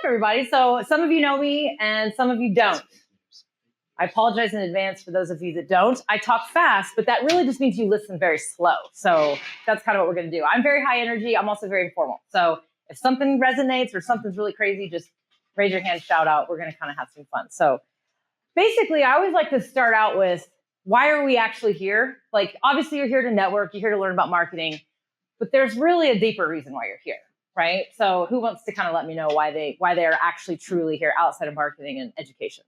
everybody. So some of you know me and some of you don't. I apologize in advance for those of you that don't. I talk fast, but that really just means you listen very slow. So that's kind of what we're going to do. I'm very high energy. I'm also very informal. So if something resonates or something's really crazy, just raise your hand, shout out. We're going to kind of have some fun. So basically, I always like to start out with, why are we actually here? Like, obviously, you're here to network. You're here to learn about marketing. But there's really a deeper reason why you're here, right? So who wants to kind of let me know why they are actually truly here outside of marketing and education?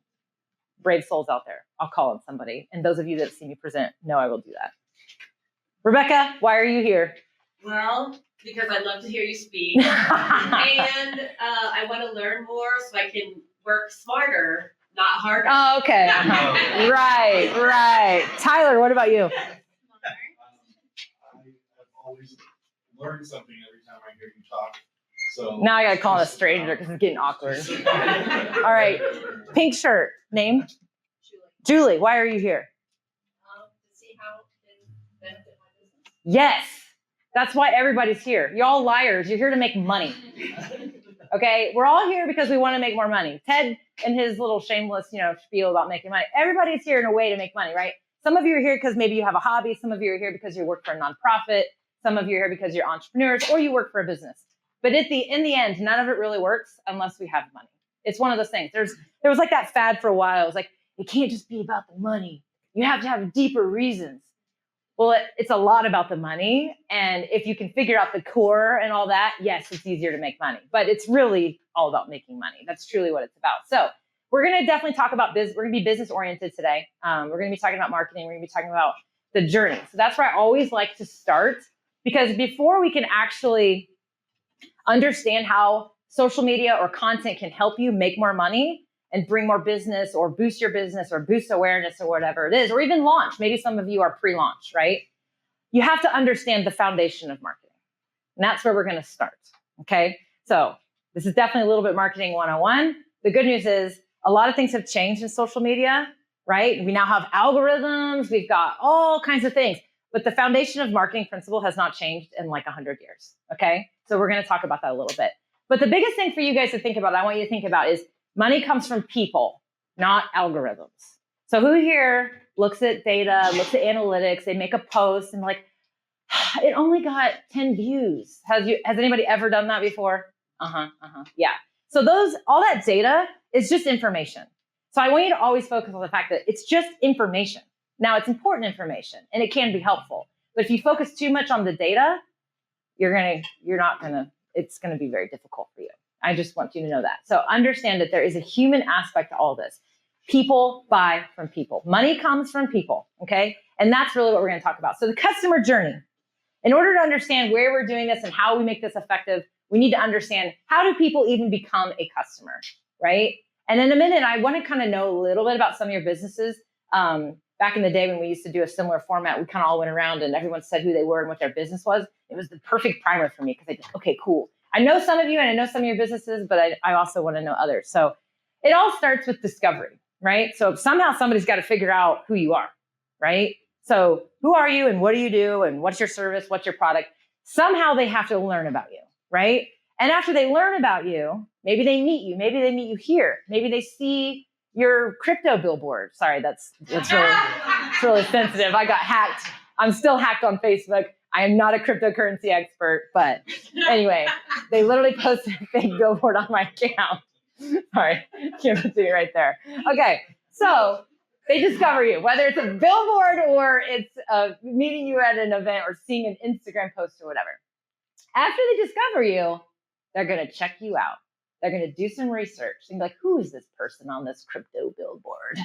Brave souls out there. I'll call on somebody. And those of you that see me present know I will do that. Rebecca, why are you here? Well, because I love to hear you speak. And I want to learn more so I can work smarter, not harder. Oh, okay. Uh-huh. Right. Tyler, what about you? I have always learned something every time I hear you talk. So now I gotta call a stranger because it's getting awkward. All right. Pink shirt. Name? Julie, why are you here? To see how it can benefit my business. Yes. That's why everybody's here. Y'all liars. You're here to make money. Okay? We're all here because we want to make more money. Ted and his little shameless, spiel about making money. Everybody's here in a way to make money, right? Some of you are here because maybe you have a hobby. Some of you are here because you work for a nonprofit. Some of you are here because you're entrepreneurs or you work for a business. But in the end, none of it really works unless we have money. It's one of those things. There was like that fad for a while. It was like, it can't just be about the money. You have to have deeper reasons. Well, it's a lot about the money. And if you can figure out the core and all that, yes, it's easier to make money. But it's really all about making money. That's truly what it's about. So we're going to definitely talk about business. We're going to be business oriented today. We're going to be talking about marketing. We're going to be talking about the journey. So that's where I always like to start, because before we can actually understand how social media or content can help you make more money and bring more business or boost your business or boost awareness or whatever it is, or even launch. Maybe some of you are pre-launch, right? You have to understand the foundation of marketing. And that's where we're going to start. Okay. So this is definitely a little bit marketing 101. The good news is a lot of things have changed in social media, right? We now have algorithms. We've got all kinds of things. But the foundation of marketing principle has not changed in like 100 years, okay? So we're gonna talk about that a little bit. But the biggest thing for you guys to think about, I want you to think about, is money comes from people, not algorithms. So who here looks at data, looks at analytics, they make a post and like, it only got 10 views. Has anybody ever done that before? Yeah. So all that data is just information. So I want you to always focus on the fact that it's just information. Now, it's important information and it can be helpful. But if you focus too much on the data, it's going to be very difficult for you. I just want you to know that. So understand that there is a human aspect to all this. People buy from people. Money comes from people, okay? And that's really what we're going to talk about. So the customer journey. In order to understand where we're doing this and how we make this effective, we need to understand, how do people even become a customer, right? And in a minute, I want to kind of know a little bit about some of your businesses. Back in the day when we used to do a similar format, we kind of all went around and everyone said who they were and what their business was. It was the perfect primer for me because I just, okay, cool. I know some of you and I know some of your businesses, but I also want to know others. So it all starts with discovery, right? So somehow somebody's got to figure out who you are, right? So who are you and what do you do and what's your service, what's your product? Somehow they have to learn about you, right? And after they learn about you, maybe they meet you you here. Maybe they see your crypto billboard. Sorry, that's really sensitive. I got hacked. I'm still hacked on Facebook. I am not a cryptocurrency expert, but anyway, they literally posted a fake billboard on my account. Sorry, give it to me right there. Okay, so they discover you, whether it's a billboard or it's meeting you at an event or seeing an Instagram post or whatever. After they discover you, they're going to check you out. They're going to do some research and be like, who is this person on this crypto billboard?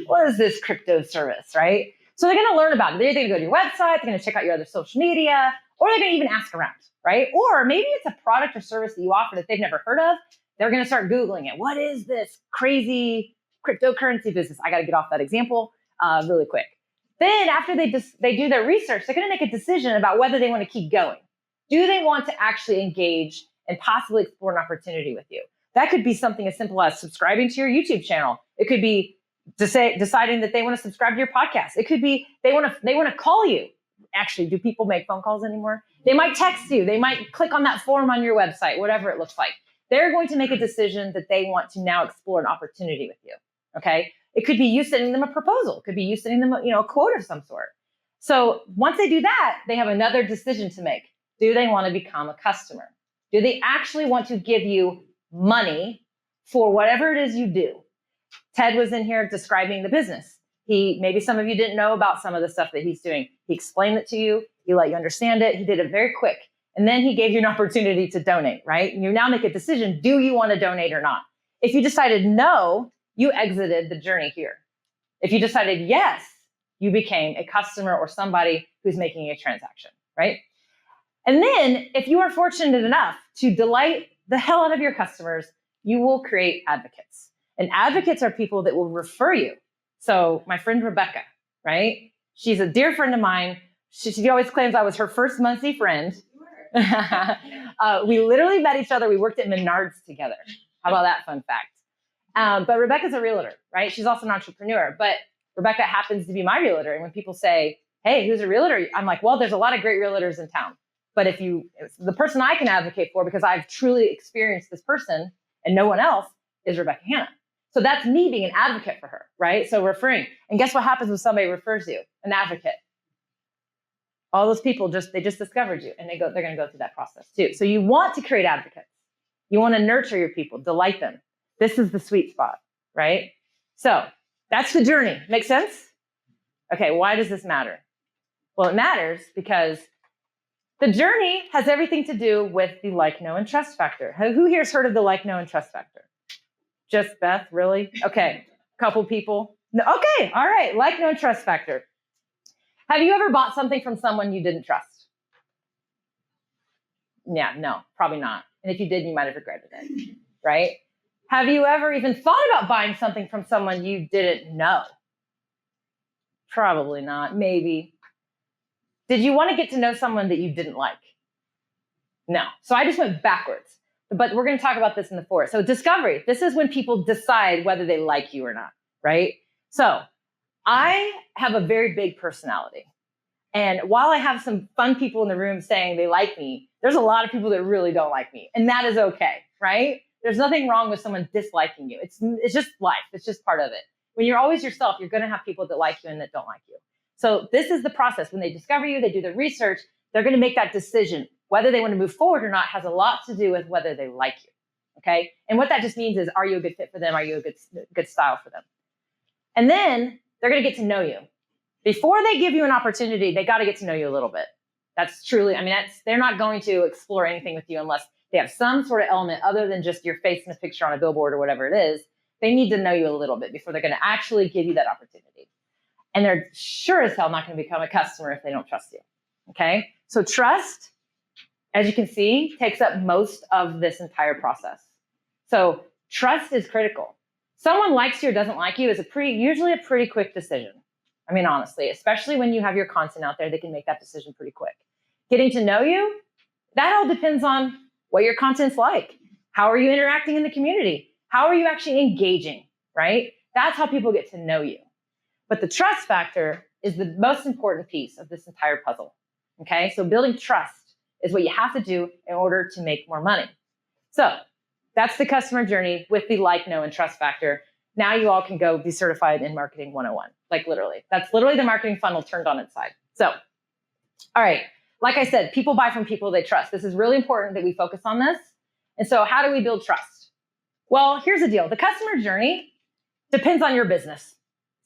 What is this crypto service, right? So they're going to learn about it. They're going to go to your website. They're going to check out your other social media, or they're going to even ask around, right? Or maybe it's a product or service that you offer that they've never heard of. They're going to start Googling it. What is this crazy cryptocurrency business? I got to get off that example really quick. Then after they do their research, they're going to make a decision about whether they want to keep going. Do they want to actually engage and possibly explore an opportunity with you? That could be something as simple as subscribing to your YouTube channel. It could be deciding that they want to subscribe to your podcast. It could be they want to call you. Actually, do people make phone calls anymore? They might text you. They might click on that form on your website, whatever it looks like. they're going to make a decision that they want to now explore an opportunity with you. Okay. It could be you sending them a proposal. It could be you sending them a quote of some sort. So once they do that, they have another decision to make. Do they want to become a customer? Do they actually want to give you money for whatever it is you do? Ted was in here describing the business. Maybe some of you didn't know about some of the stuff that he's doing. He explained it to you. He let you understand it. He did it very quick. And then he gave you an opportunity to donate, right? And you now make a decision. Do you want to donate or not? If you decided no, you exited the journey here. If you decided yes, you became a customer or somebody who's making a transaction, right? And then if you are fortunate enough to delight the hell out of your customers, you will create advocates. And advocates are people that will refer you. So my friend Rebecca, right? She's a dear friend of mine. She always claims I was her first Muncie friend. We literally met each other. We worked at Menards together. How about that fun fact? But Rebecca's a realtor, right? She's also an entrepreneur. But Rebecca happens to be my realtor. And when people say, hey, who's a realtor? I'm like, well, there's a lot of great realtors in town. But the person I can advocate for, because I've truly experienced this person and no one else, is Rebecca Hanna. So that's me being an advocate for her, right? So referring. And guess what happens when somebody refers you? An advocate. All those people they just discovered you, and they're going to go through that process too. So you want to create advocates. You want to nurture your people, delight them. This is the sweet spot, right? So that's the journey. Make sense? Okay, why does this matter? Well, it matters because the journey has everything to do with the like, know, and trust factor. Who here's heard of the like, know, and trust factor? Just Beth, really? Okay, couple people. No, okay, all right, like, know, and trust factor. Have you ever bought something from someone you didn't trust? Yeah, no, probably not. And if you did, you might have regretted it, right? Have you ever even thought about buying something from someone you didn't know? Probably not, maybe. Did you want to get to know someone that you didn't like? No. So I just went backwards. But we're going to talk about this in the fourth. So discovery, this is when people decide whether they like you or not, right? So I have a very big personality. And while I have some fun people in the room saying they like me, there's a lot of people that really don't like me. And that is okay, right? There's nothing wrong with someone disliking you. It's just life. It's just part of it. When you're always yourself, you're going to have people that like you and that don't like you. So this is the process. When they discover you, they do the research, they're going to make that decision. Whether they want to move forward or not has a lot to do with whether they like you, okay? And what that just means is, are you a good fit for them? Are you a good style for them? And then they're going to get to know you. Before they give you an opportunity, they got to get to know you a little bit. That's truly, they're not going to explore anything with you unless they have some sort of element other than just your face in a picture on a billboard or whatever it is. They need to know you a little bit before they're going to actually give you that opportunity. And they're sure as hell not going to become a customer if they don't trust you, okay? So trust, as you can see, takes up most of this entire process. So trust is critical. Someone likes you or doesn't like you is usually a pretty quick decision. Honestly, especially when you have your content out there, they can make that decision pretty quick. Getting to know you, that all depends on what your content's like. How are you interacting in the community? How are you actually engaging, right? That's how people get to know you. But the trust factor is the most important piece of this entire puzzle, okay? So building trust is what you have to do in order to make more money. So that's the customer journey with the like, know, and trust factor. Now you all can go be certified in marketing 101, like literally. That's literally the marketing funnel turned on its side. So, all right, like I said, people buy from people they trust. This is really important that we focus on this. And so how do we build trust? Well, here's the deal. The customer journey depends on your business.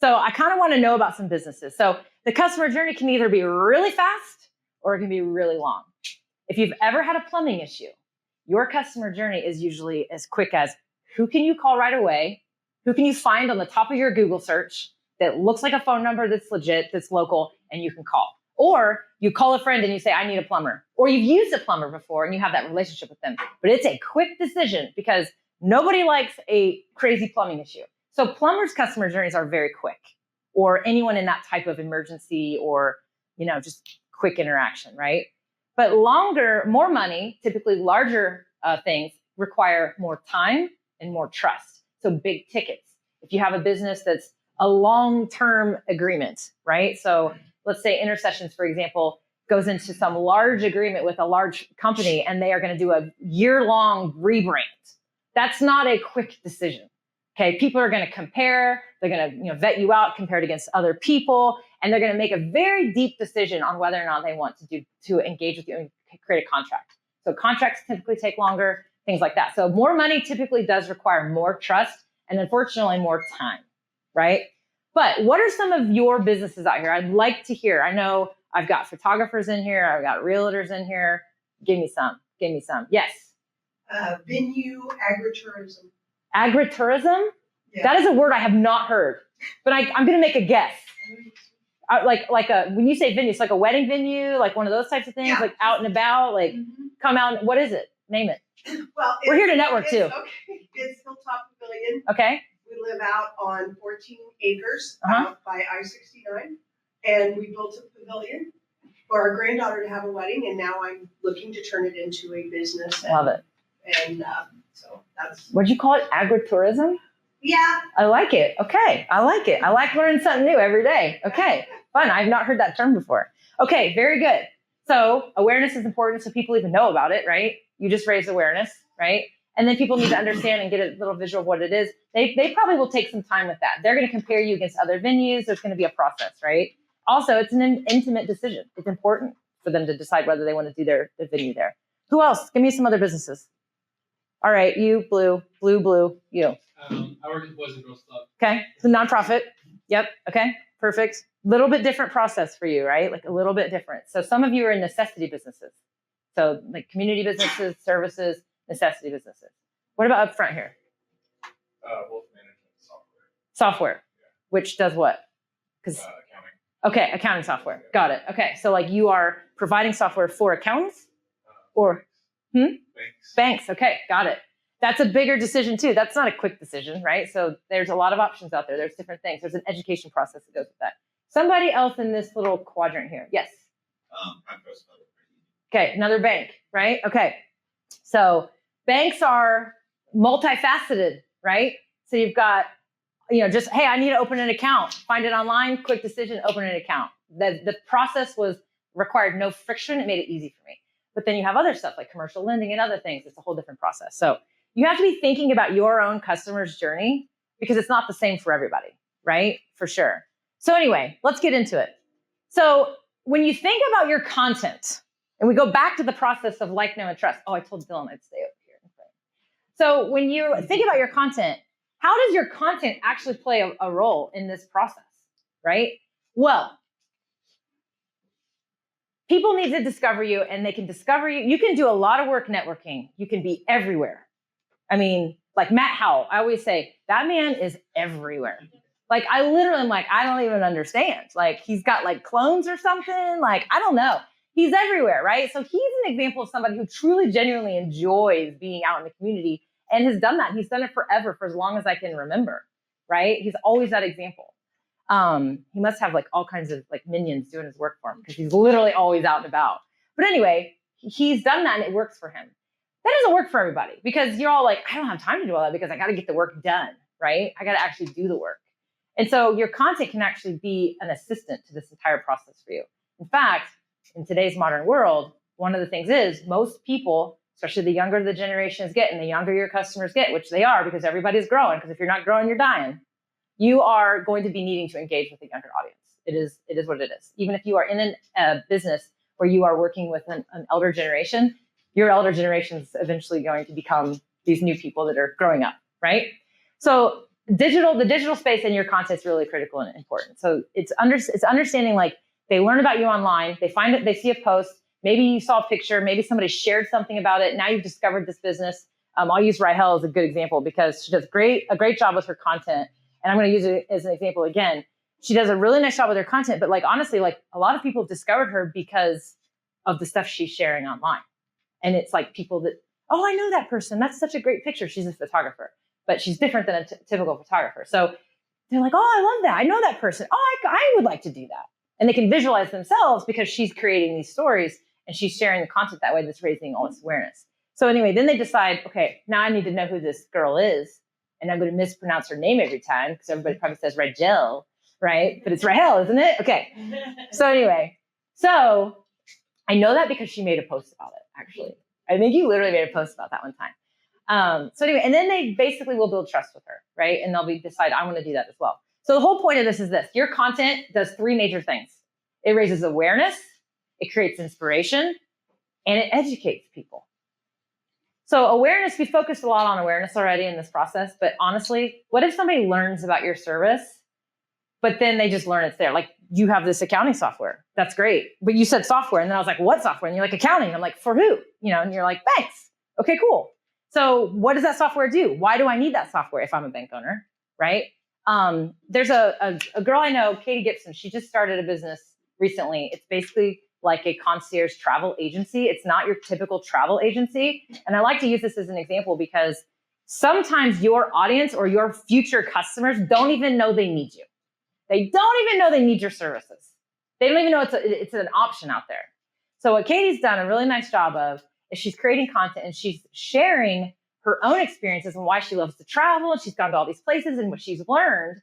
So I kind of want to know about some businesses. So the customer journey can either be really fast or it can be really long. If you've ever had a plumbing issue, your customer journey is usually as quick as who can you call right away? Who can you find on the top of your Google search that looks like a phone number that's legit, that's local, and you can call? Or you call a friend and you say, I need a plumber. Or you've used a plumber before and you have that relationship with them. But it's a quick decision because nobody likes a crazy plumbing issue. So plumbers' customer journeys are very quick, or anyone in that type of emergency or, just quick interaction, right? But longer, more money, typically larger things require more time and more trust. So big tickets. If you have a business that's a long-term agreement, right? So let's say Intersessions, for example, goes into some large agreement with a large company and they are going to do a year-long rebrand. That's not a quick decision. Okay, people are going to compare, they're going to vet you out compared against other people, and they're going to make a very deep decision on whether or not they want to engage with you and create a contract. So contracts typically take longer, things like that. So more money typically does require more trust and unfortunately more time, right? But what are some of your businesses out here? I'd like to hear. I know I've got photographers in here, I've got realtors in here. Give me some. Yes. Venue agritourism. Agritourism? Yeah. That is a word I have not heard, but I'm going to make a guess. When you say venue, it's like a wedding venue, like one of those types of things, Yeah. like out and about, like come out. What is it? Name it. Well, We're here to network too. Okay. It's Hilltop Pavilion. Okay. We live out on 14 acres Uh-huh. out by I-69, and we built a pavilion for our granddaughter to have a wedding, and now I'm looking to turn it into a business. Love it. And so that's. What'd you call it? Agritourism? Yeah. I like it. Okay. I like it. I like learning something new every day. Okay. Fun. I've not heard that term before. Okay. Very good. So awareness is important so people even know about it, right? You just raise awareness, right? And then people need to understand and get a little visual of what it is. They probably will take some time with that. They're going to compare you against other venues. There's going to be a process, right? Also, it's an intimate decision. It's important for them to decide whether they want to do their venue there. Who else? Give me some other businesses. All right, you, blue, you. I work at the Boys and Girls Club. Okay, it's a nonprofit. Yep, okay, perfect. Little bit different process for you, right? Like a little bit different. So some of you are in necessity businesses. So like community businesses, services, necessity businesses. What about up front here? Wealth management software. Software, which does what? Because Accounting. okay, accounting software. Got it. Okay, so like you are providing software for accountants or banks. Okay, got it. That's a bigger decision too. That's not a quick decision, right? So there's a lot of options out there. There's different things. There's an education process that goes with that. Somebody else in this little quadrant here. Yes. Okay, another bank, right? Okay. So banks are multifaceted, right? So you've got, just, hey, I need to open an account. Find it online, quick decision, open an account. The process required no friction. It made it easy for me. But then you have other stuff like commercial lending and other things. It's a whole different process. So you have to be thinking about your own customer's journey because it's not the same for everybody, right? For sure. So anyway, let's get into it. So when you think about your content, and we go back to the process of like, know, and trust. Oh, I told Dylan I'd stay over here. So when you think about your content, how does your content actually play a role in this process, right? Well, people need to discover you, and they can discover you. You can do a lot of work networking. You can be everywhere. I mean, like Matt Howe, I always say, that man is everywhere. Like, I literally am like, I don't even understand. Like, he's got like clones or something. Like, I don't know. He's everywhere, right? So he's an example of somebody who truly, genuinely enjoys being out in the community and has done that. He's done it forever, for as long as I can remember, right? He's always that example. He must have like all kinds of like minions doing his work for him because he's literally always out and about. But anyway, he's done that and it works for him. That doesn't work for everybody because you're all like, I don't have time to do all that because I got to get the work done, right? I got to actually do the work. And so your content can actually be an assistant to this entire process for you. In fact, in today's modern world, one of the things is most people, especially the younger the generations get and the younger your customers get, which they are because everybody's growing, because if you're not growing, you're dying. You are going to be needing to engage with a younger audience. It is what it is. Even if you are in a business where you are working with an elder generation, your elder generation is eventually going to become these new people that are growing up, right? So the digital space and your content is really critical and important. So it's understanding like they learn about you online, they find it, they see a post, maybe you saw a picture, maybe somebody shared something about it. Now you've discovered this business. I'll use Rahel as a good example because she does a great job with her content. And I'm going to use it as an example again. She does a really nice job with her content, but like honestly, like a lot of people have discovered her because of the stuff she's sharing online. And it's like people that, oh, I know that person. That's such a great picture. She's a photographer, but she's different than a typical photographer. So they're like, oh, I love that. I know that person. Oh, I would like to do that. And they can visualize themselves because she's creating these stories and she's sharing the content that way that's raising all this awareness. So anyway, then they decide, okay, now I need to know who this girl is. And I'm going to mispronounce her name every time because everybody probably says Rachel, right? But it's Rahel, isn't it? Okay. So anyway, so I know that because she made a post about it, actually. I think you literally made a post about that one time. So anyway, and then they basically will build trust with her, right? And they'll decide, I want to do that as well. So the whole point of this is this. Your content does three major things. It raises awareness, it creates inspiration, and it educates people. So awareness, we focused a lot on awareness already in this process, but honestly, what if somebody learns about your service, but then they just learn it's there? Like, you have this accounting software. That's great. But you said software. And then I was like, what software? And you're like, accounting. I'm like, for who? And you're like, thanks. Okay, cool. So what does that software do? Why do I need that software if I'm a bank owner, right? There's a girl I know, Katie Gibson. She just started a business recently. It's basically like a concierge travel agency. It's not your typical travel agency. And I like to use this as an example because sometimes your audience or your future customers don't even know they need you. They don't even know they need your services. They don't even know it's an option out there. So what Katie's done a really nice job of is she's creating content and she's sharing her own experiences and why she loves to travel. And she's gone to all these places and what she's learned.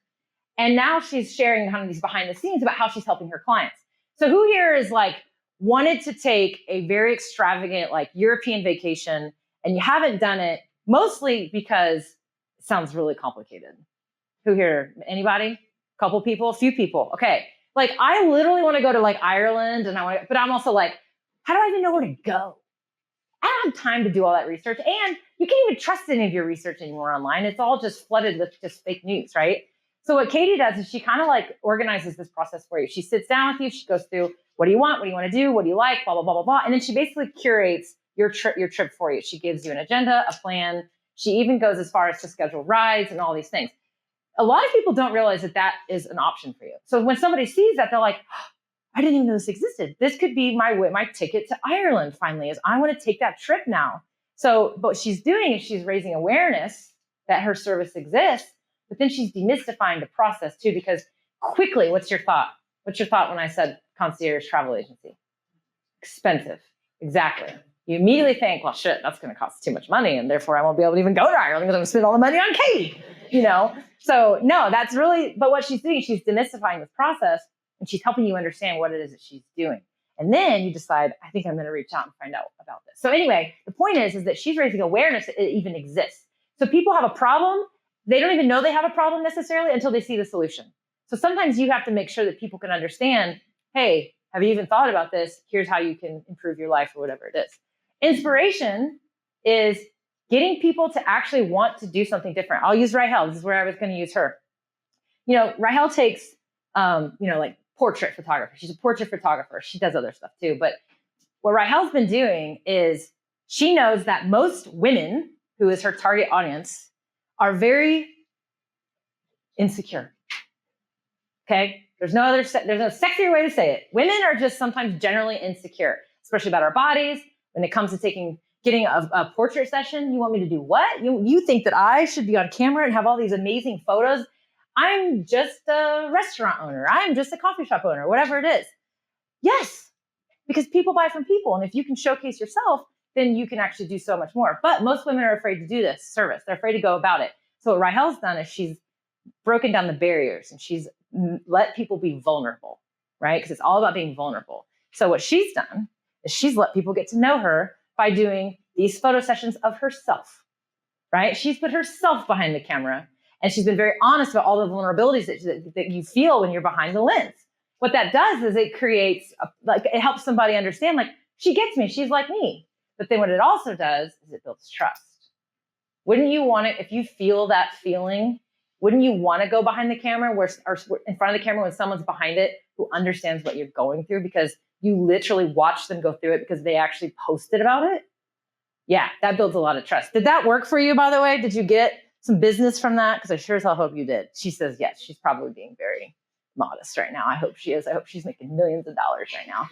And now she's sharing kind of these behind the scenes about how she's helping her clients. So who here is like wanted to take a very extravagant like European vacation and you haven't done it mostly because it sounds really complicated? Who here? Anybody? Couple people, a few people. Okay. Like I literally want to go to like Ireland but I'm also like, how do I even know where to go? I don't have time to do all that research. And you can't even trust any of your research anymore online. It's all just flooded with just fake news, right? So what Katie does is she kind of like organizes this process for you. She sits down with you. She goes through, what do you want? What do you want to do? What do you like? Blah, blah, blah, blah, blah. And then she basically curates your trip for you. She gives you an agenda, a plan. She even goes as far as to schedule rides and all these things. A lot of people don't realize that that is an option for you. So when somebody sees that, they're like, oh, I didn't even know this existed. This could be my ticket to Ireland finally, is I want to take that trip now. So what she's doing is she's raising awareness that her service exists, but then she's demystifying the process too, because quickly, what's your thought? What's your thought when I said concierge travel agency? Expensive. Exactly. You immediately think, well, shit, that's going to cost too much money, and therefore I won't be able to even go to Ireland because I'm going to spend all the money on Katie, So no, that's really, but what she's doing, she's demystifying this process, and she's helping you understand what it is that she's doing. And then you decide, I think I'm going to reach out and find out about this. So anyway, the point is that she's raising awareness that it even exists. So people have a problem. They don't even know they have a problem necessarily until they see the solution. So sometimes you have to make sure that people can understand, hey, have you even thought about this? Here's how you can improve your life or whatever it is. Inspiration is getting people to actually want to do something different. I'll use Rahel. This is where I was going to use her. Rahel takes, like portrait photography. She's a portrait photographer. She does other stuff too. But what Rahel's been doing is she knows that most women, who is her target audience, are very insecure. Okay? There's no sexier way to say it. Women are just sometimes generally insecure, especially about our bodies. When it comes to getting a portrait session, you want me to do what? You think that I should be on camera and have all these amazing photos? I'm just a restaurant owner. I'm just a coffee shop owner, whatever it is. Yes, because people buy from people. And if you can showcase yourself, then you can actually do so much more. But most women are afraid to do this service. They're afraid to go about it. So what Rahel's done is she's broken down the barriers and she's let people be vulnerable, right? Because it's all about being vulnerable. So what she's done is she's let people get to know her by doing these photo sessions of herself, right? She's put herself behind the camera and she's been very honest about all the vulnerabilities that you feel when you're behind the lens. What that does is it creates, it helps somebody understand, like, she gets me, she's like me. But then what it also does is it builds trust. Wouldn't you want it, if you feel that feeling, wouldn't you want to go behind the camera or in front of the camera when someone's behind it who understands what you're going through because you literally watch them go through it because they actually posted about it? Yeah, that builds a lot of trust. Did that work for you, by the way? Did you get some business from that? Because I sure as hell hope you did. She says yes. She's probably being very modest right now. I hope she is. I hope she's making millions of dollars right now.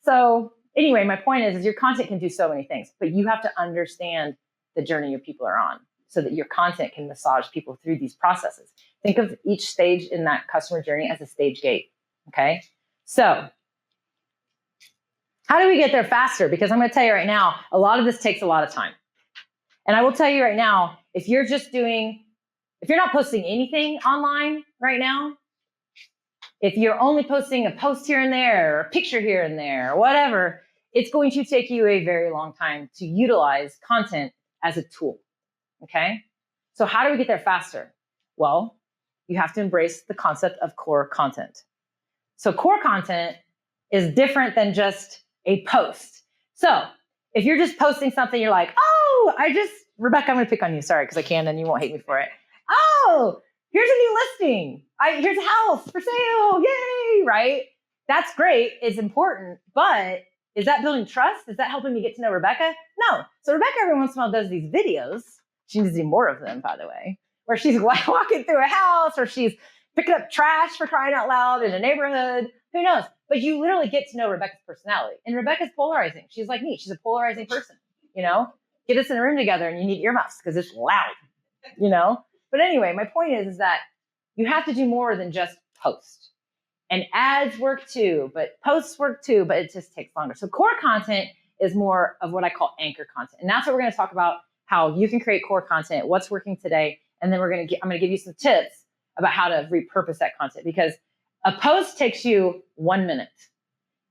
So anyway, my point is your content can do so many things, but you have to understand the journey your people are on so that your content can massage people through these processes. Think of each stage in that customer journey as a stage gate, okay? So how do we get there faster? Because I'm going to tell you right now, a lot of this takes a lot of time. And I will tell you right now, if you're not posting anything online right now, If you're only posting a post here and there, or a picture here and there, or whatever, it's going to take you a very long time to utilize content as a tool, okay? So how do we get there faster? Well, you have to embrace the concept of core content. So core content is different than just a post. So if you're just posting something, you're like, oh, Rebecca, I'm gonna pick on you, sorry, because I can and you won't hate me for it. Oh, here's a new listing. Here's a house for sale, yay, right? That's great, it's important, but is that building trust? Is that helping me get to know Rebecca? No. So Rebecca every once in a while does these videos. She needs to do more of them, by the way, where she's walking through a house or she's picking up trash for crying out loud in a neighborhood. Who knows? But you literally get to know Rebecca's personality. And Rebecca's polarizing. She's like me. She's a polarizing person, you know? Get us in a room together and you need earmuffs because it's loud, you know? But anyway, my point is that you have to do more than just post. And ads work too, but posts work too, but it just takes longer. So core content is more of what I call anchor content. And that's what we're going to talk about, how you can create core content, what's working today. And then I'm going to give you some tips about how to repurpose that content, because a post takes you 1 minute.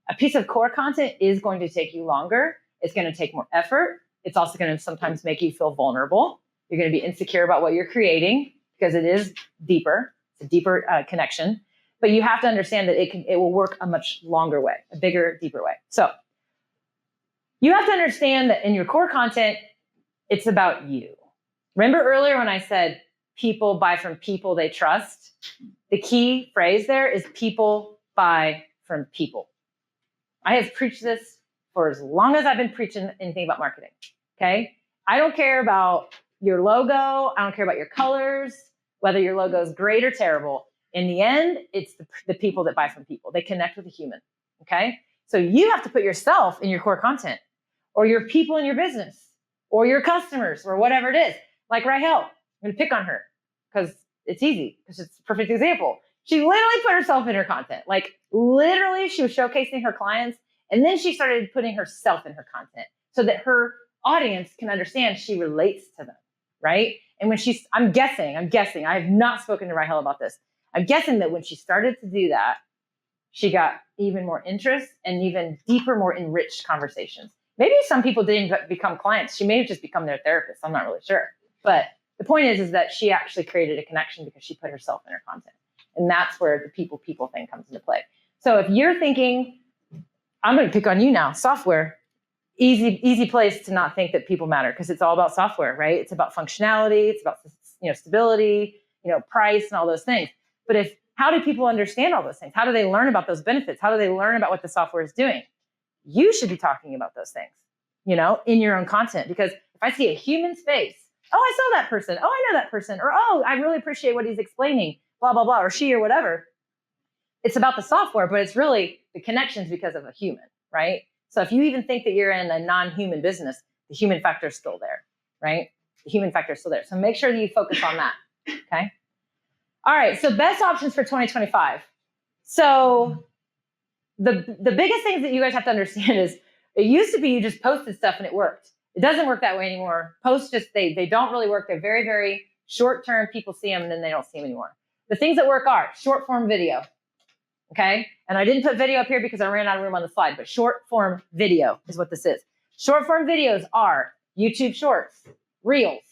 A piece of core content is going to take you longer. It's going to take more effort. It's also going to sometimes make you feel vulnerable. You're going to be insecure about what you're creating because it is deeper. It's a deeper connection. But you have to understand that it will work a much longer way, a bigger, deeper way. So you have to understand that in your core content, it's about you. Remember earlier when I said people buy from people they trust? The key phrase there is people buy from people. I have preached this for as long as I've been preaching anything about marketing, okay? I don't care about your logo. I don't care about your colors, whether your logo is great or terrible. In the end, it's the people that buy from people. They connect with a human, okay? So you have to put yourself in your core content, or your people in your business, or your customers, or whatever it is. Like Rahel, I'm gonna pick on her because it's easy, because it's a perfect example. She literally put herself in her content. Like literally she was showcasing her clients, and then she started putting herself in her content so that her audience can understand she relates to them, right? And when I'm guessing, I have not spoken to Rahel about this. I'm guessing that when she started to do that, she got even more interest and even deeper, more enriched conversations. Maybe some people didn't become clients. She may have just become their therapist. I'm not really sure. But the point is that she actually created a connection because she put herself in her content. And that's where the people thing comes into play. So if you're thinking, I'm going to pick on you now, software, easy place to not think that people matter, because it's all about software, right? It's about functionality. It's about, stability, price and all those things. But how do people understand all those things? How do they learn about those benefits? How do they learn about what the software is doing? You should be talking about those things, in your own content. Because if I see a human's face, oh, I saw that person. Oh, I know that person. Or, oh, I really appreciate what he's explaining, blah, blah, blah, or she or whatever. It's about the software, but it's really the connections because of a human, right? So if you even think that you're in a non-human business, the human factor is still there, right? The human factor is still there. So make sure that you focus on that, okay? All right, so best options for 2025. So the biggest things that you guys have to understand is it used to be you just posted stuff and it worked. It doesn't work that way anymore. Posts they don't really work. They're very, very short term. People see them and then they don't see them anymore. The things that work are short form video, okay? And I didn't put video up here because I ran out of room on the slide, but short form video is what this is. Short form videos are YouTube Shorts, Reels,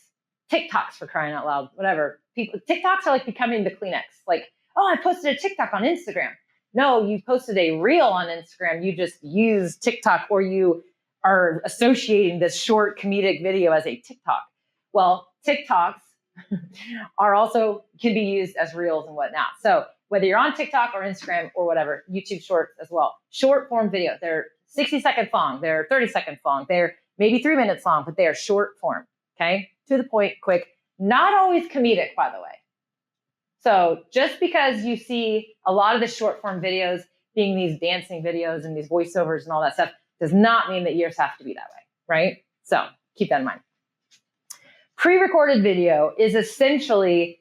TikToks, for crying out loud, whatever. TikToks are like becoming the Kleenex. Like, oh, I posted a TikTok on Instagram. No, you posted a reel on Instagram. You just use TikTok, or you are associating this short comedic video as a TikTok. Well, TikToks can be used as reels and whatnot. So whether you're on TikTok or Instagram or whatever, YouTube Shorts as well. Short form video. They're 60 seconds long. They're 30 seconds long. They're maybe 3 minutes long, but they are short form. Okay? To the point, quick. Not always comedic, by the way. So just because you see a lot of the short form videos being these dancing videos and these voiceovers and all that stuff does not mean that yours have to be that way, right? So keep that in mind. Pre-recorded video is essentially,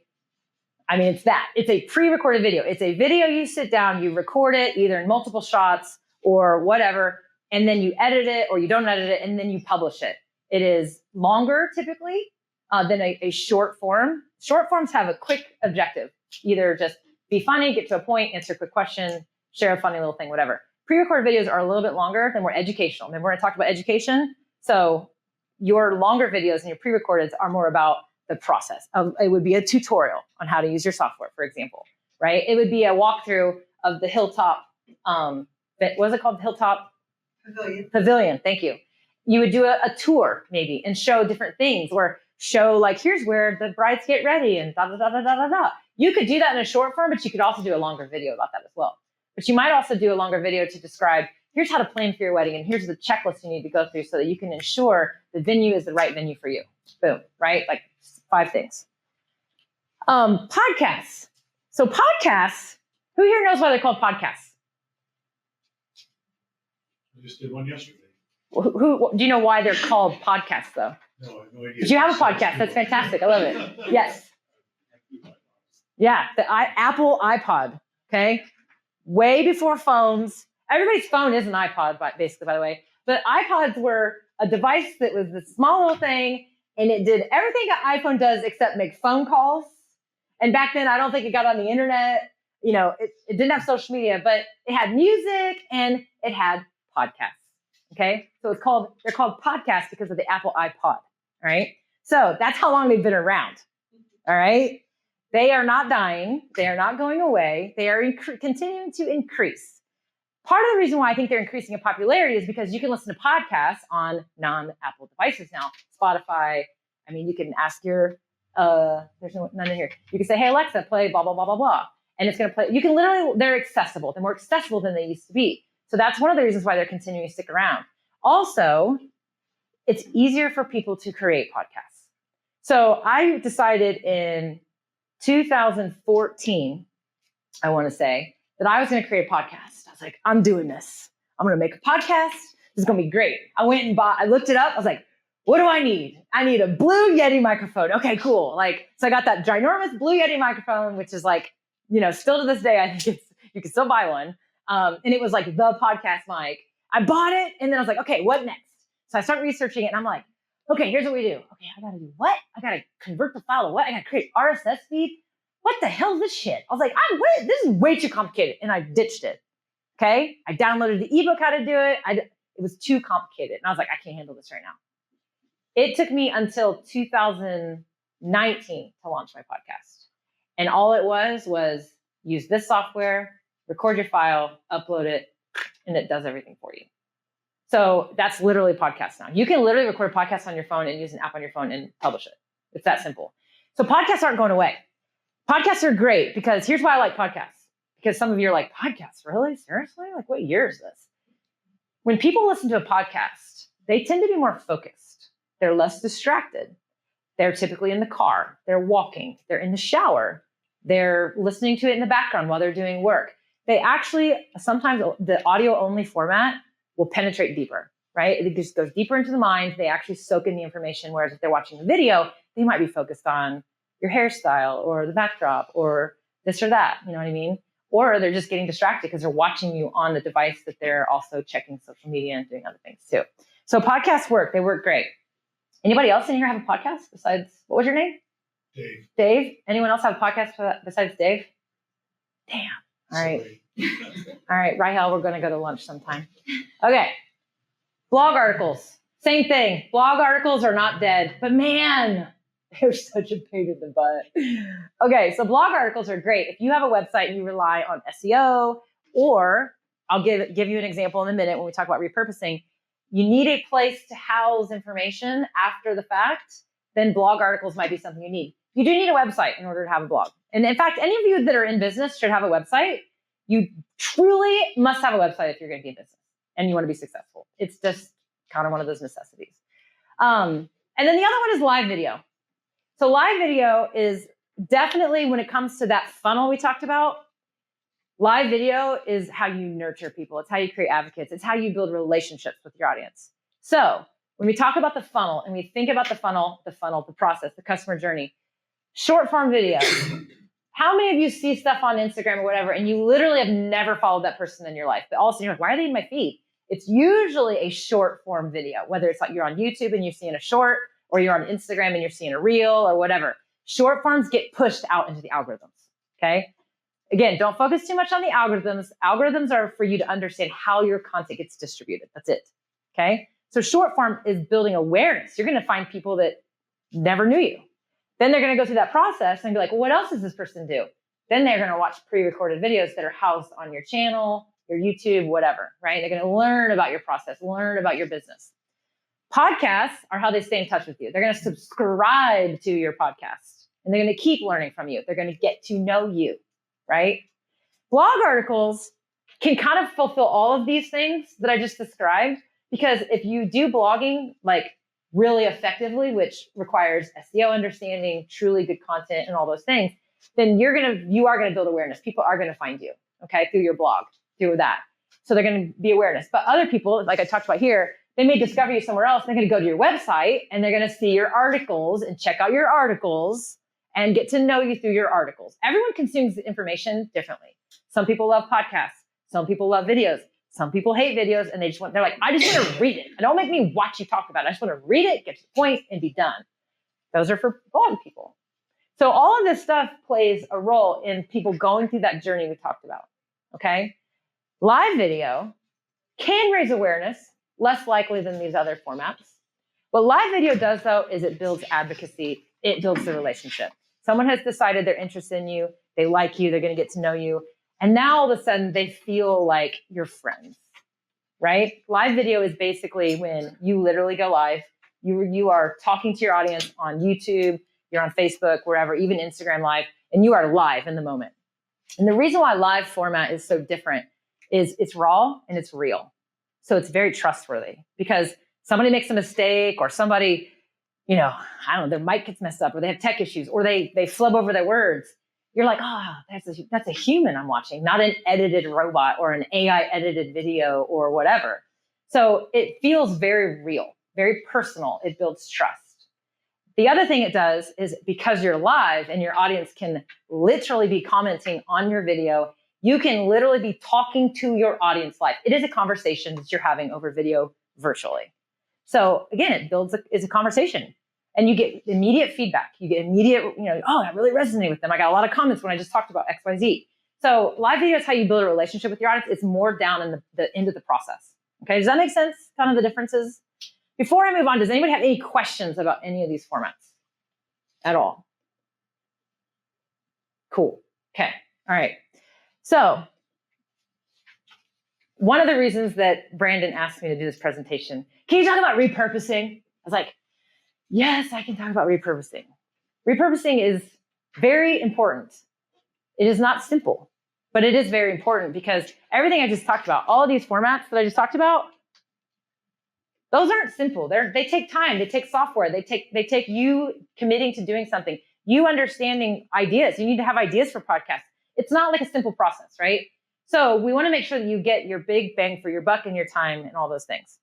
it's that. It's a pre-recorded video. It's a video you sit down, you record it either in multiple shots or whatever, and then you edit it or you don't edit it, and then you publish it. It is longer typically than a short form. Short forms have a quick objective, either just be funny, get to a point, answer a quick question, share a funny little thing, whatever. Pre-recorded videos are a little bit longer, they're more educational. Remember when I talked about education? So your longer videos and your pre-recordeds are more about the process. It would be a tutorial on how to use your software, for example, right? It would be a walkthrough of the Hilltop, what was it called? Hilltop Pavilion. Thank you. You would do a tour maybe and show different things, or show like, here's where the brides get ready and da da da da da da da. You could do that in a short form, but you could also do a longer video about that as well. But you might also do a longer video to describe, here's how to plan for your wedding, and here's the checklist you need to go through so that you can ensure the venue is the right venue for you. Boom, right? Like 5 things. Podcasts. So podcasts, who here knows why they're called podcasts? I just did one yesterday. Who do you know why they're called podcasts though? No, I have no idea. Because you have a podcast. That's fantastic. I love it. Yes. Yeah, the Apple iPod. Okay, way before phones. Everybody's phone is an iPod, basically, by the way. But iPods were a device that was this small little thing, and it did everything an iPhone does except make phone calls. And back then, I don't think it got on the internet. You know, it didn't have social media, but it had music and it had podcasts. Okay, so they're called podcasts because of the Apple iPod. All right, so that's how long they've been around. All right, they are not dying. They are not going away. They are continuing to increase. Part of the reason why I think they're increasing in popularity is because you can listen to podcasts on non-Apple devices now. Spotify. I mean, you can ask your there's none in here. You can say, "Hey Alexa, play blah blah blah blah blah," and it's going to play. You can literally. They're accessible. They're more accessible than they used to be. So that's one of the reasons why they're continuing to stick around. Also, it's easier for people to create podcasts. So I decided in 2014, I want to say, that I was going to create a podcast. I was like, I'm doing this. I'm going to make a podcast. This is going to be great. I looked it up. I was like, what do I need? I need a Blue Yeti microphone. Okay, cool. So I got that ginormous Blue Yeti microphone, which is like, still to this day, I think you can still buy one. And it was like the podcast mic. I bought it, and then I was like, okay, what next? So I started researching it, and I'm like, okay, here's what we do. Okay, I gotta do what? I gotta convert the file to what? I gotta create RSS feed? What the hell is this shit? I was like, this is way too complicated, and I ditched it. Okay, I downloaded the ebook how to do it. It was too complicated, and I was like, I can't handle this right now. It took me until 2019 to launch my podcast, and all it was use this software, record your file, upload it, and it does everything for you. So that's literally podcasts now. You can literally record a podcast on your phone and use an app on your phone and publish it. It's that simple. So podcasts aren't going away. Podcasts are great because here's why I like podcasts. Because some of you are like, podcasts, really? Seriously? Like, what year is this? When people listen to a podcast, they tend to be more focused. They're less distracted. They're typically in the car. They're walking. They're in the shower. They're listening to it in the background while they're doing work. They actually, sometimes the audio only format will penetrate deeper, right? It just goes deeper into the mind. They actually soak in the information. Whereas if they're watching the video, they might be focused on your hairstyle or the backdrop or this or that. You know what I mean? Or they're just getting distracted because they're watching you on the device that they're also checking social media and doing other things too. So podcasts work. They work great. Anybody else in here have a podcast besides, what was your name? Dave. Dave? Anyone else have a podcast besides Dave? Damn. All right. Sorry. All right, Rahel, we're going to go to lunch sometime. Okay. Blog articles. Same thing. Blog articles are not dead, but man, they're such a pain in the butt. Okay, so blog articles are great. If you have a website and you rely on SEO, or I'll give you an example in a minute when we talk about repurposing, you need a place to house information after the fact, then blog articles might be something you need. You do need a website in order to have a blog. And in fact, any of you that are in business should have a website. You truly must have a website if you're going to be in business and you want to be successful. It's just kind of one of those necessities. And then the other one is live video. So live video is definitely, when it comes to that funnel we talked about, live video is how you nurture people. It's how you create advocates. It's how you build relationships with your audience. So when we talk about the funnel and we think about the funnel, the process, the customer journey, short form video. How many of you see stuff on Instagram or whatever, and you literally have never followed that person in your life, but all of a sudden you're like, why are they in my feed? It's usually a short form video, whether it's like you're on YouTube and you're seeing a short, or you're on Instagram and you're seeing a reel or whatever. Short forms get pushed out into the algorithms, okay? Again, don't focus too much on the algorithms. Algorithms are for you to understand how your content gets distributed. That's it. Okay. So short form is building awareness. You're going to find people that never knew you. Then they're going to go through that process and be like, well, what else does this person do? Then they're going to watch pre-recorded videos that are housed on your channel, your YouTube, whatever, right? They're going to learn about your process, learn about your business. Podcasts are how they stay in touch with you. They're going to subscribe to your podcast and they're going to keep learning from you. They're going to get to know you, right? Blog articles can kind of fulfill all of these things that I just described, because if you do blogging like really effectively, which requires SEO understanding, truly good content and all those things, then you are going to build awareness. People are going to find you, okay, through your blog, through that. So they're going to be awareness. But other people, like I talked about here, they may discover you somewhere else. They're going to go to your website and they're going to see your articles and check out your articles and get to know you through your articles. Everyone consumes information differently. Some people love podcasts. Some people love videos. Some people hate videos and they're like, I just want to read it. Don't make me watch you talk about it. I just want to read it, get to the point and be done. Those are for blog people. So all of this stuff plays a role in people going through that journey we talked about, okay? Live video can raise awareness, less likely than these other formats. What live video does, though, is it builds advocacy. It builds the relationship. Someone has decided they're interested in you. They like you. They're going to get to know you. And now all of a sudden, they feel like you're friends, right? Live video is basically when you literally go live. You are talking to your audience on YouTube. You're on Facebook, wherever, even Instagram Live, and you are live in the moment. And the reason why live format is so different is it's raw and it's real. So it's very trustworthy, because somebody makes a mistake or somebody, I don't know, their mic gets messed up or they have tech issues or they flub over their words. You're like, that's a human I'm watching, not an edited robot or an AI edited video or whatever. So it feels very real, very personal. It builds trust. The other thing it does is, because you're live and your audience can literally be commenting on your video, you can literally be talking to your audience live. It is a conversation that you're having over video virtually. So again, it's a conversation and you get immediate feedback. You get immediate, that really resonated with them. I got a lot of comments when I just talked about XYZ. So live video is how you build a relationship with your audience. It's more down in the end of the process. Okay, does that make sense? Kind of the differences? Before I move on, does anybody have any questions about any of these formats at all? Cool. Okay. All right. So one of the reasons that Brandon asked me to do this presentation, can you talk about repurposing? I was like, yes, I can talk about repurposing. Repurposing is very important. It is not simple, but it is very important, because everything I just talked about, all of these formats that I just talked about, those aren't simple. They take time. They take software. They take you committing to doing something, you understanding ideas. You need to have ideas for podcasts. It's not like a simple process, right? So we want to make sure that you get your big bang for your buck and your time and all those things.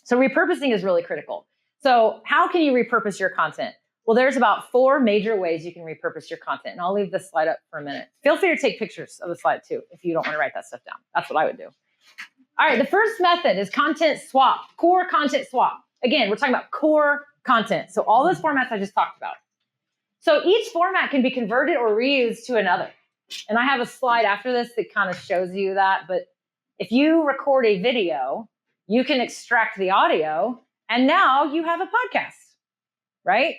So repurposing is really critical. So how can you repurpose your content? Well, there's about 4 major ways you can repurpose your content. And I'll leave this slide up for a minute. Feel free to take pictures of the slide too, if you don't want to write that stuff down. That's what I would do. All right, the first method is content swap, core content swap. Again, we're talking about core content. So all those formats I just talked about. So each format can be converted or reused to another. And I have a slide after this that kind of shows you that. But if you record a video, you can extract the audio, and now you have a podcast, right?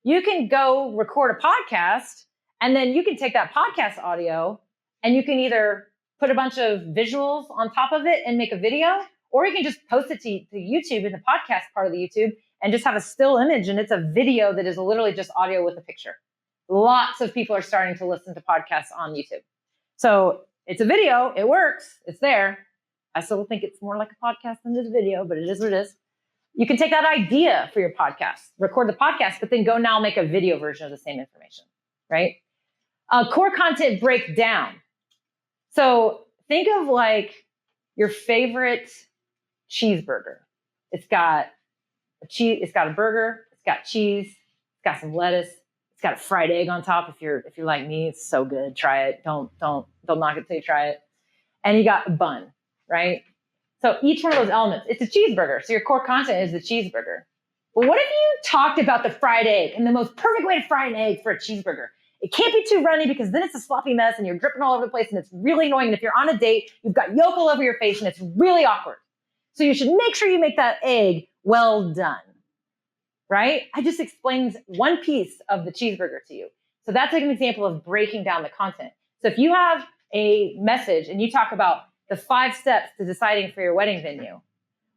You can go record a podcast, and then you can take that podcast audio, and you can either put a bunch of visuals on top of it and make a video, or you can just post it to YouTube in the podcast part of the YouTube and just have a still image, and it's a video that is literally just audio with a picture. Lots of people are starting to listen to podcasts on YouTube. So it's a video, it works, it's there. I still think it's more like a podcast than this video, but it is what it is. You can take that idea for your podcast, record the podcast, but then go now make a video version of the same information, right? Core content breakdown. So think of like your favorite cheeseburger. It's got a burger, it's got cheese, it's got some lettuce, it's got a fried egg on top. If you're like me, it's so good. Try it. Don't knock it till you try it. And you got a bun, right? So each one of those elements, it's a cheeseburger. So your core content is the cheeseburger. But what if you talked about the fried egg and the most perfect way to fry an egg for a cheeseburger It can't be too runny because then it's a sloppy mess and you're dripping all over the place and it's really annoying. And if you're on a date, you've got yolk all over your face and it's really awkward. So you should make sure you make that egg well done, right? I just explained one piece of the cheeseburger to you. So that's like an example of breaking down the content. So if you have a message and you talk about the 5 steps to deciding for your wedding venue,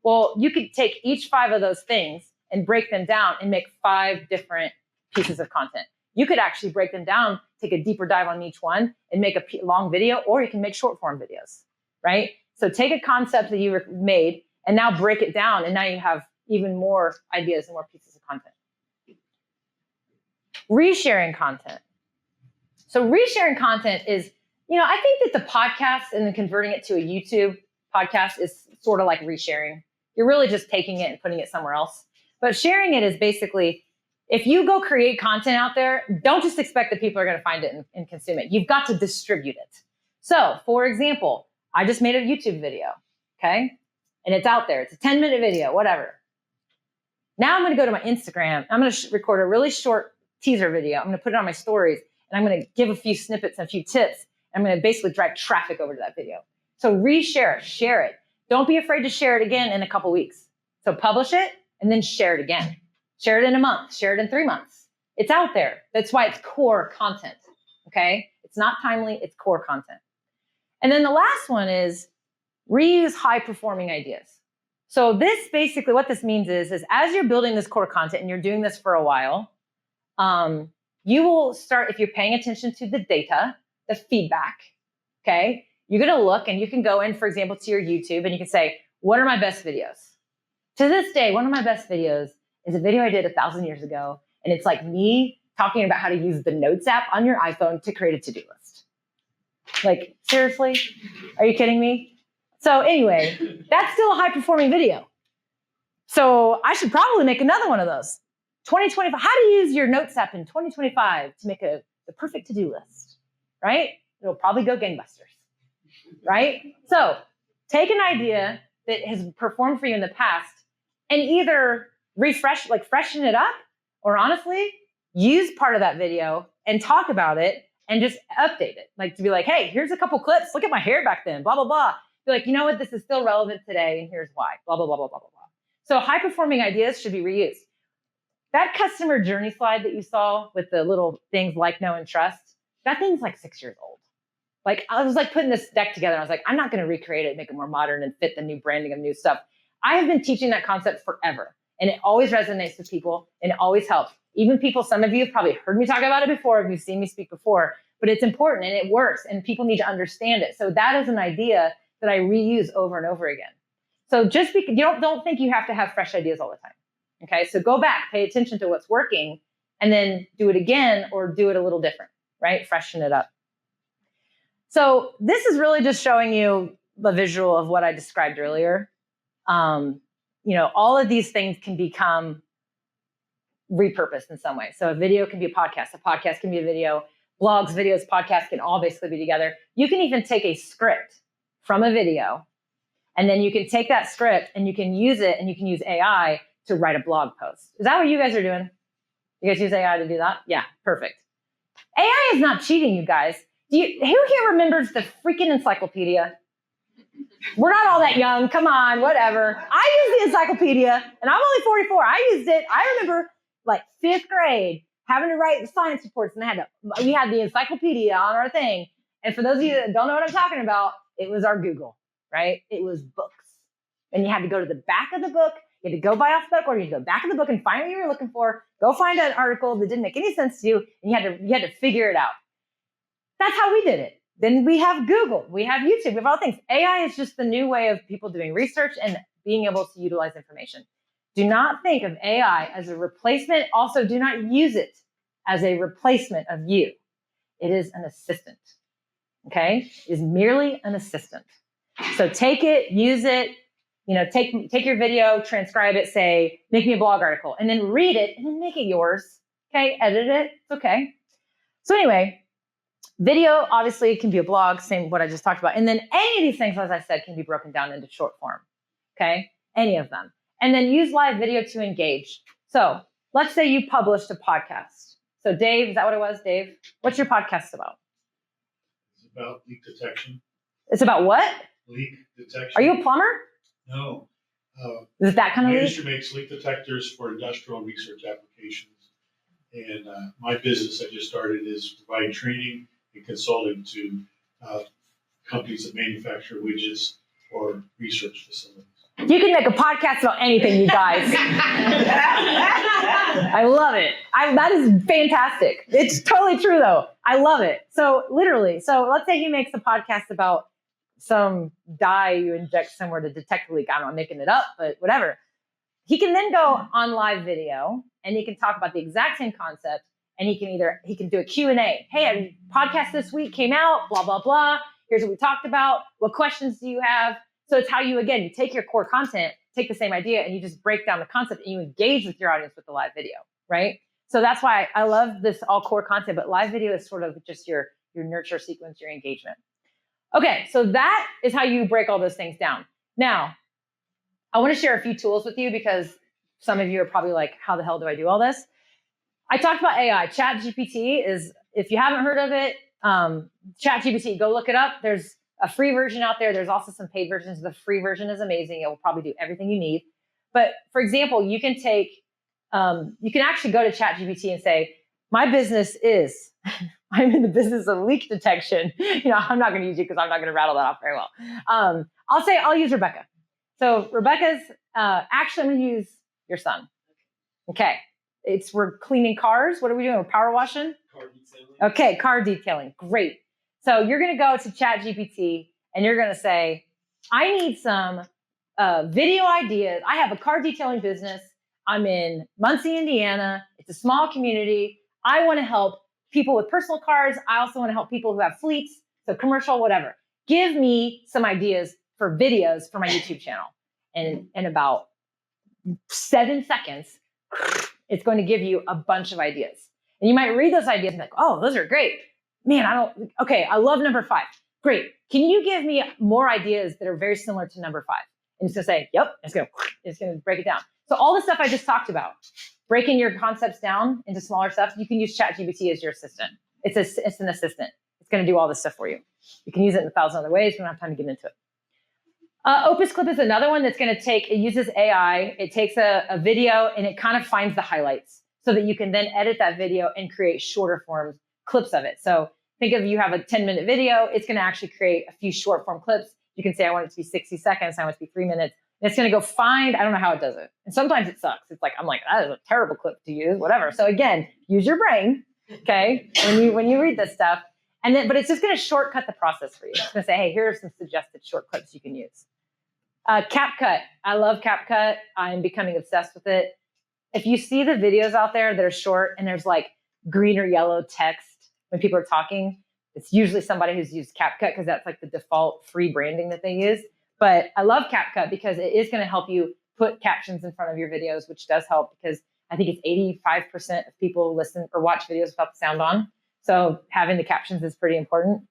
well, you could take each 5 of those things and break them down and make 5 different pieces of content. You could actually break them down, take a deeper dive on each one and make a long video, or you can make short form videos, right? So take a concept that you made and now break it down. And now you have even more ideas and more pieces of content. Resharing content. So resharing content is, I think that the podcast and then converting it to a YouTube podcast is sort of like resharing. You're really just taking it and putting it somewhere else. But sharing it is basically, if you go create content out there, don't just expect that people are going to find it and consume it. You've got to distribute it. So, for example, I just made a YouTube video, okay? And it's out there. It's a 10-minute video, whatever. Now I'm going to go to my Instagram. I'm going to record a really short teaser video. I'm going to put it on my stories, and I'm going to give a few snippets and a few tips. I'm going to basically drive traffic over to that video. So reshare it, share it. Don't be afraid to share it again in a couple weeks. So publish it and then share it again. Share it in a month, share it in 3 months. It's out there. That's why it's core content, okay? It's not timely, it's core content. And then the last one is reuse high-performing ideas. So this basically, what this means is as you're building this core content and you're doing this for a while, you will start, if you're paying attention to the data, the feedback, okay? You're gonna look and you can go in, for example, to your YouTube and you can say, what are my best videos? To this day, one of my best videos is a video I did 1,000 years ago. And it's like me talking about how to use the Notes app on your iPhone to create a to-do list. Like, seriously? Are you kidding me? So anyway, that's still a high-performing video. So I should probably make another one of those. 2025, how to use your Notes app in 2025 to make the perfect to-do list, right? It'll probably go gangbusters, right? So take an idea that has performed for you in the past and either refresh, like freshen it up, or honestly, use part of that video and talk about it and just update it. Like to be like, hey, here's a couple clips. Look at my hair back then, blah, blah, blah. Be like, you know what? This is still relevant today and here's why, blah, blah, blah, blah, blah, blah, blah. So high-performing ideas should be reused. That customer journey slide that you saw with the little things like, know, and trust, that thing's like 6 years old. Like I was like putting this deck together. I was like, I'm not going to recreate it, make it more modern and fit the new branding of new stuff. I have been teaching that concept forever. And it always resonates with people and it always helps. Even people, some of you have probably heard me talk about it before, if you've seen me speak before, but it's important and it works and people need to understand it. So that is an idea that I reuse over and over again. So just because you don't think you have to have fresh ideas all the time. Okay, so go back, pay attention to what's working and then do it again or do it a little different, right? Freshen it up. So this is really just showing you the visual of what I described earlier. All of these things can become repurposed in some way. So a video can be a podcast can be a video, blogs, videos, podcasts can all basically be together. You can even take a script from a video, and then you can take that script and you can use it and you can use AI to write a blog post. Is that what you guys are doing? You guys use AI to do that? Yeah, perfect. AI is not cheating, you guys. Who here remembers the freaking encyclopedia? We're not all that young. Come on, whatever. I use the encyclopedia, and I'm only 44. I used it. I remember like 5th grade having to write science reports, and we had the encyclopedia on our thing. And for those of you that don't know what I'm talking about, it was our Google, right? It was books. And you had to go to the back of the book. You had to go by alphabetical order. You had to go back of the book and find what you were looking for. Go find an article that didn't make any sense to you, and you had to figure it out. That's how we did it. Then we have Google, we have YouTube, we have all things. AI is just the new way of people doing research and being able to utilize information. Do not think of AI as a replacement. Also, do not use it as a replacement of you. It is an assistant, okay? It is merely an assistant. So take it, use it, take your video, transcribe it, say, make me a blog article, and then read it and then make it yours, okay? Edit it, it's okay. So anyway, video, obviously, can be a blog, same what I just talked about. And then any of these things, as I said, can be broken down into short form, okay? Any of them. And then use live video to engage. So let's say you published a podcast. So Dave, is that what it was, Dave? What's your podcast about? It's about leak detection. It's about what? Leak detection. Are you a plumber? No. Is it that kind My of leak? industry makes leak detectors for industrial research applications. And my business I just started is providing training and consulting to companies that manufacture widgets or research facilities. You can make a podcast about anything, you guys. I love it. That is fantastic. It's totally true, though. I love it. So literally, let's say he makes a podcast about some dye you inject somewhere to detect a leak. I'm not making it up, but whatever. He can then go on live video and he can talk about the exact same concept, and he can do a Q&A. Hey, a podcast this week came out, blah, blah, blah. Here's what we talked about. What questions do you have? So it's how you take your core content, take the same idea, and you just break down the concept and you engage with your audience with the live video, right? So that's why I love this all core content, but live video is sort of just your nurture sequence, your engagement. Okay, so that is how you break all those things down. Now, I want to share a few tools with you because some of you are probably like, how the hell do I do all this? I talked about AI. ChatGPT is, if you haven't heard of it, ChatGPT, go look it up. There's a free version out there. There's also some paid versions. The free version is amazing. It will probably do everything you need. But for example, you can actually go to ChatGPT and say, my business is, I'm in the business of leak detection. I'm not going to use you because I'm not going to rattle that off very well. I'll use Rebecca. So Rebecca's, actually I'm going to use your son. Okay. We're cleaning cars. What are we doing? We're power washing? Car detailing. Okay, car detailing. Great. So you're going to go to ChatGPT and you're going to say, I need some video ideas. I have a car detailing business. I'm in Muncie, Indiana. It's a small community. I want to help people with personal cars. I also want to help people who have fleets, so commercial, whatever. Give me some ideas for videos for my YouTube channel. And in about 7 seconds, it's going to give you a bunch of ideas. And you might read those ideas and be like, oh, those are great. Man, I love number 5. Great. Can you give me more ideas that are very similar to number 5? And it's going to say, yep, it's going to break it down. So all the stuff I just talked about, breaking your concepts down into smaller stuff, you can use ChatGPT as your assistant. It's an assistant. It's going to do all this stuff for you. You can use it in 1,000 other ways. We don't have time to get into it. Opus Clip is another one that's going to it uses AI. It takes a video and it kind of finds the highlights so that you can then edit that video and create shorter form clips of it. So think of you have a 10-minute video. It's going to actually create a few short form clips. You can say, I want it to be 60 seconds. I want it to be 3 minutes. And it's going to go find, I don't know how it does it. And sometimes it sucks. I'm like, that is a terrible clip to use, whatever. So again, use your brain, okay? When you read this stuff. But it's just going to shortcut the process for you. It's going to say, hey, here are some suggested short clips you can use. CapCut. I love CapCut. I'm becoming obsessed with it. If you see the videos out there that are short and there's like green or yellow text when people are talking, it's usually somebody who's used CapCut because that's like the default free branding that they use. But I love CapCut because it is going to help you put captions in front of your videos, which does help because I think it's 85% of people listen or watch videos without the sound on. So having the captions is pretty important.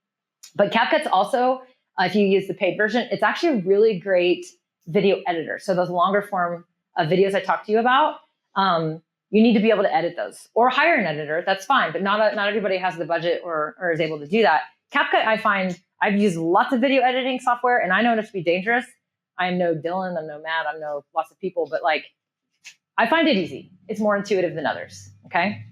But CapCut's also, if you use the paid version, it's actually a really great video editor. So those longer form videos I talked to you about, you need to be able to edit those or hire an editor. That's fine, but not everybody has the budget or is able to do that. CapCut, I find I've used lots of video editing software and I know it to be dangerous. I am no Dylan, I'm no Matt, I'm no lots of people, but I find it easy. It's more intuitive than others, okay?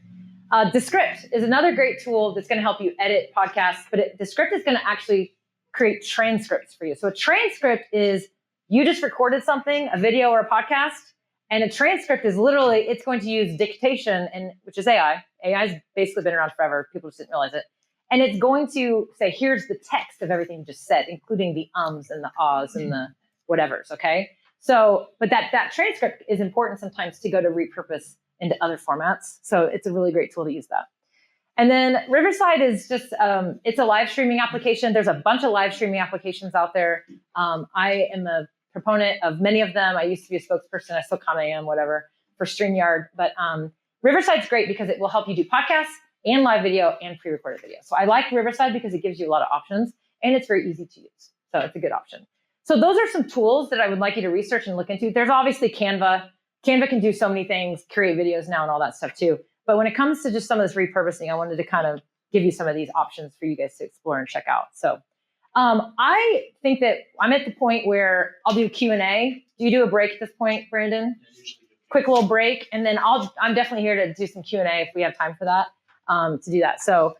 Descript is another great tool that's going to help you edit podcasts, but Descript is going to actually create transcripts for you. So a transcript is you just recorded something, a video or a podcast, and a transcript is literally, it's going to use dictation, which is AI. AI's basically been around forever. People just didn't realize it. And it's going to say, here's the text of everything you just said, including the ums and the ahs and the whatevers, okay? So, but that transcript is important sometimes to go to repurpose into other formats. So it's a really great tool to use that. And then Riverside is just, it's a live streaming application. There's a bunch of live streaming applications out there. I am a proponent of many of them. I used to be a spokesperson. I still kind of am, whatever, for StreamYard. But Riverside's great because it will help you do podcasts and live video and pre-recorded video. So I like Riverside because it gives you a lot of options and it's very easy to use. So it's a good option. So those are some tools that I would like you to research and look into. There's obviously Canva. Canva can do so many things, create videos now and all that stuff too. But when it comes to just some of this repurposing, I wanted to kind of give you some of these options for you guys to explore and check out. So I think that I'm at the point where I'll do Q&A. Do you do a break at this point, Brandon? Quick little break, and then I'm definitely here to do some Q&A if we have time for that, to do that. So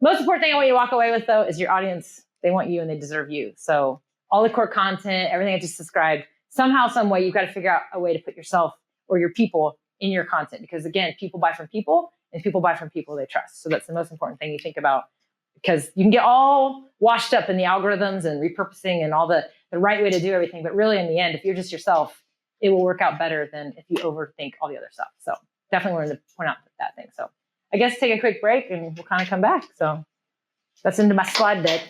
most important thing I want you to walk away with, though, is your audience. They want you and they deserve you. So all the core content, everything I just described, somehow, some way, you've got to figure out a way to put yourself or your people in your content. Because again, people buy from people, and people buy from people they trust. So that's the most important thing you think about, because you can get all washed up in the algorithms and repurposing and all the right way to do everything. But really, in the end, if you're just yourself, it will work out better than if you overthink all the other stuff. So definitely wanted to point out that thing. So I guess take a quick break and we'll kind of come back. So that's into my slide deck.